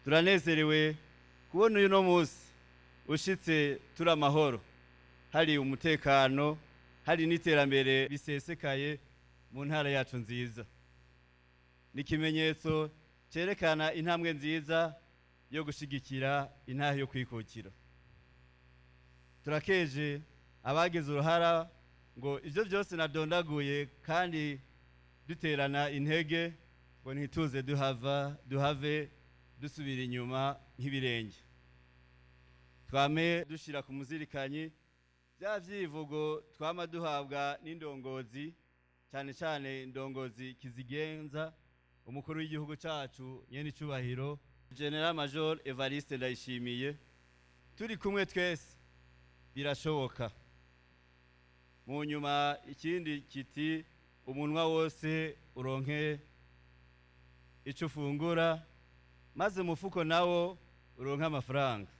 turanezerewe kubona uyu no munsi ushitse turi amahoro, hari umutekano, hari n'iterambere bisesekaye mu ntara yacu nziza. Ni ikimenyetso cerekana intambwe nziza yo gushigikira intahe yo kwikukira. Turakeje abagize uruhara ngo ivyo byose nadondaguye kandi duterana intege ngo ntituze duhave dusubira inyuma nk'ibirenge. Twame dushira ku muzirikanyi bya vyivugo twama duhabwa n'indongozi, cyane cyane indongozi kizigenza umukuru w'igihugu cacu nyene icubahiro General Major Evariste Ndayishimiye. Turi kumwe twese birashoboka. Mu nyuma ikindi kiti umunwa wose uronke ico ufungura, maze mufuko nawo uronke amafaranga.